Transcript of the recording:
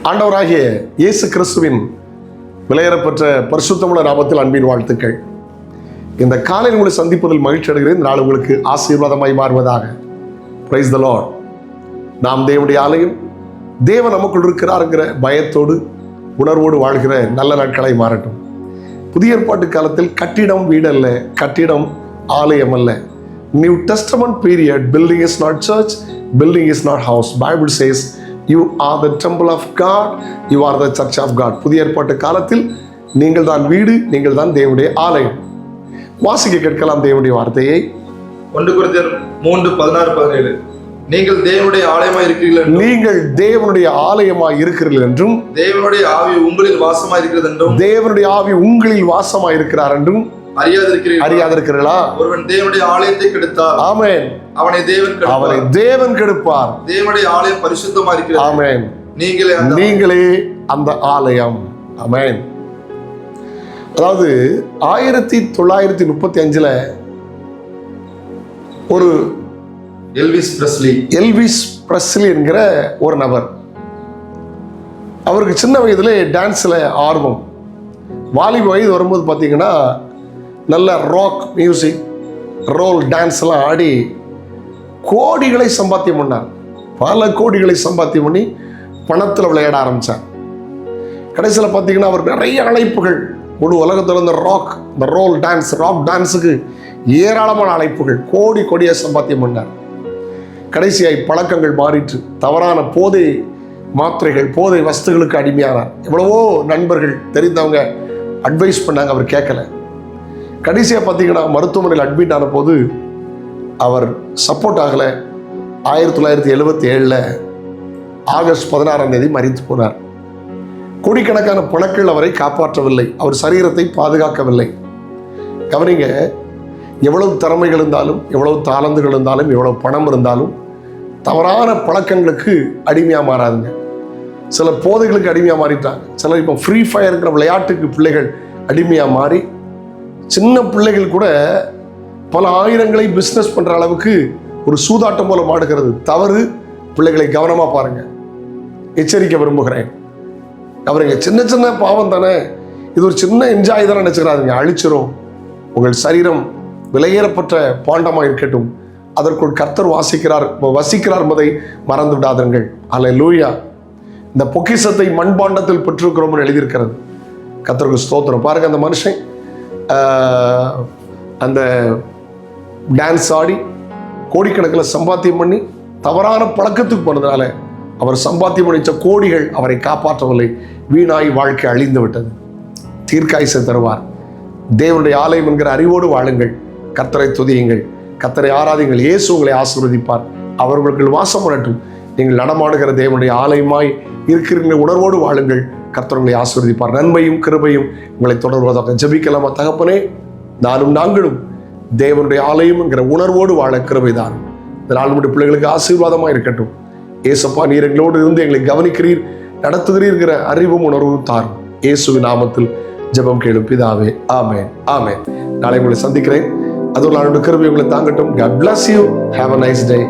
ஆண்டவராகிய இயேசு கிறிஸ்துவின் விலையேறப்பெற்ற பரிசுத்தமுள்ள நாமத்தில் அன்பின் வாழ்த்துக்கள். இந்த காலையில் உங்களை சந்திப்பதில் மகிழ்ச்சி அடைகிறேன். இந்த நாள் உங்களுக்கு ஆசீர்வாதமாய் மாறுவதாக. Praise the Lord. நாம் தேவனுடைய ஆலயம், தேவன் நமக்குள் இருக்கிறாருங்கிற பயத்தோடு உணர்வோடு வாழ்கிற நல்ல நாட்களை மாறட்டும். புதிய ஏற்பாட்டு காலத்தில் கட்டிடம் வீடல்ல, கட்டிடம் ஆலயம் அல்ல. New testament period, building is not church, building is not house. Bible says you are the temple of God, you are the church of God. புதிய ஏற்பாட்டு காலத்தில் நீங்கள் தான் வீடு, நீங்கள் தான் தேவனுடைய ஆலயம். வாசிக்க கேட்கலாம் தேவனுடைய வார்த்தையை. 1 கொரிந்தியர் 3:16-17. நீங்கள் தேவனுடைய ஆலயமாய் இருக்கிறீர்கள் என்றும், நீங்கள் தேவனுடைய ஆலயமாய் இருக்கிறீர்கள் என்றும், தேவனுடைய ஆவி உங்களில் வாசமாய் இருக்கிறது என்றும், தேவனுடைய ஆவி உங்களில் வாசமாய் இருக்கிறார் என்றும் அறியாதிருக்கிறீர்களா? ஒருவன் தேவனுடைய ஆலயத்தை கெடுத்தால், ஆமென், அவனை தேவன் கெடுப்பார். தேவனுடைய ஆலயம் பரிசுத்தமா இருக்கிறது. ஆமென். நீங்களே அந்த ஆலயம். ஆமென். அதாவது 1935 ஒரு எல்விஸ் பிரஸ்லி என்கிற ஒரு நபர், அவருக்கு சின்ன வயதிலே டான்ஸ்ல ஆர்வம். வாலிப வயது வரும்போது பார்த்தீங்கன்னா நல்ல ராக் மியூசிக், ரோல் டான்ஸ்லாம் ஆடி கோடிகளை சம்பாத்தியம் பண்ணார். பல கோடிகளை சம்பாத்தியம் பண்ணி பணத்தில் விளையாட ஆரம்பித்தார். கடைசியில் பார்த்தீங்கன்னா அவர் நிறைய அழைப்புகள், முழு உலகத்தில் இந்த ரோல் டான்ஸ், ராக் டான்ஸுக்கு ஏராளமான அழைப்புகள், கோடியாக சம்பாத்தியம் பண்ணார். கடைசியாய் பழக்கங்கள் மாறிற்று. தவறான போதை மாத்திரைகள், போதை வஸ்துகளுக்கு அடிமையானார். எவ்வளவோ நண்பர்கள் தெரிந்தவங்க அட்வைஸ் பண்ணாங்க, அவர் கேட்கல. கடைசியாக பார்த்தீங்கன்னா மருத்துவமனையில் அட்மிட் ஆன போது அவர் சப்போர்ட் ஆகலை. 1977 ஆகஸ்ட் 16 மரித்து போனார். கோடிக்கணக்கான பணங்கள் அவரை காப்பாற்றவில்லை, அவர் சரீரத்தை பாதுகாக்கவில்லை. கவனிங்க, எவ்வளவு திறமைகள் இருந்தாலும், எவ்வளவு தாளந்துகள் இருந்தாலும், எவ்வளவு பணம் இருந்தாலும் தவறான பழக்கங்களுக்கு அடிமையாக மாறாதுங்க. சில போதைகளுக்கு அடிமையாக மாறிட்டாங்க. சிலர் இப்போ ஃப்ரீ ஃபயர்ங்கிற விளையாட்டுக்கு பிள்ளைகள் அடிமையாக மாறி, சின்ன பிள்ளைகள் கூட பல ஆயிரங்களை பிஸ்னஸ் பண்ணுற அளவுக்கு ஒரு சூதாட்டம் போல மாடுகிறது. தவறு. பிள்ளைகளை கவனமாக பாருங்க, எச்சரிக்க விரும்புகிறேன். அவருங்க சின்ன சின்ன பாவம் தானே, இது ஒரு சின்ன என்ஜாய் தானே நினச்சிக்கிறாருங்க, அழிச்சிரும். உங்கள் சரீரம் விலையேறப்பட்ட பாண்டமாக இருக்கட்டும், அதற்குள் கர்த்தர் வசிக்கிறார் என்பதை மறந்து விடாதீர்கள். அல்லேலூயா. இந்த பொக்கிஷத்தை மண்பாண்டத்தில் பெற்றிருக்கிறோம்னு எழுதியிருக்கிறது. கர்த்தருக்கு ஸ்தோத்திரம். பாருங்க, அந்த மனுஷன் அந்த டான்ஸ் ஆடி கோடிக்கணக்கில் சம்பாத்தியம் பண்ணி தவறான பழக்கத்துக்கு போனதுனால அவர் சம்பாத்தியம் பண்ணிச்ச கோடிகள் அவரை காப்பாற்றவில்லை. வீணாய் வாழ்க்கை அழிந்து விட்டது. தீர்க்காயுசை தருவார். தேவனுடைய ஆலயம் என்கிற அறிவோடு வாழுங்கள். கர்த்தரை துதியுங்கள், கர்த்தரை ஆராதிங்கள். இயேசு உங்களை ஆசீர்வதிப்பார். அவர்களுக்கு வாசம் பண்ணட்டும். நீங்கள் நடமாடுகிற தேவனுடைய ஆலயமாய் இருக்கிற உணர்வோடு வாழுங்கள். கர்த்தர் உங்களை ஆசீர்வதிப்பார். நன்மையும் கிருபையும் உங்களை தொடர்வதாக. ஜெபிக்கலாமா? தகப்பனே, நாங்களும் தேவனுடைய ஆலயம் என்கிற உணர்வோடு வாழ கிருபைதான். இந்த நாள் நம்முடைய பிள்ளைகளுக்கு ஆசீர்வாதமாக இருக்கட்டும். ஏசப்பா, நீர் எங்களோடு இருந்து எங்களை கவனிக்கிறீர், நடத்துகிறீர்கிற அறிவும் உணர்வும் தாரும். இயேசுவின் நாமத்தில் ஜெபம் கேளும் பிதாவே. ஆமென், ஆமென். நாளை உங்களை சந்திக்கிறேன். அதுவும் நான் கிருபை உங்களை தாங்கட்டும். God bless you. Have a nice day.